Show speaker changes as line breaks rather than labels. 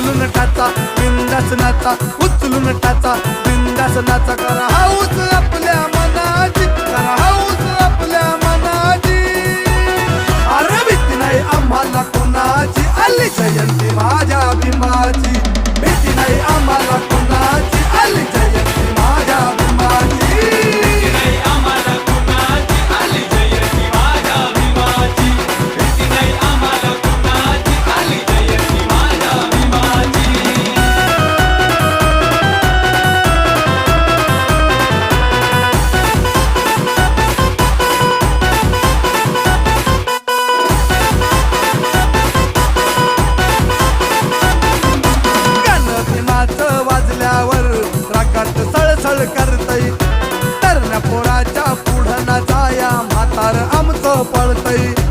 उचलून टाचा बिंदास नाचा उचलून टाचा बिंदास नाचा करा हाऊस आपल्या मनाची करा हाऊस आपल्या मनाची अरे भीती नाही आम्हाला कोणाची आली जयंती माझ्या बिंबाची भीती नाही आम्हाला कोणाची आली जयंती माझ्या बिंबाची वाजल्यावर रागात सळसळ करतय तरण्या पोराच्या पुढं ना जाया म्हातार आमचं पळतय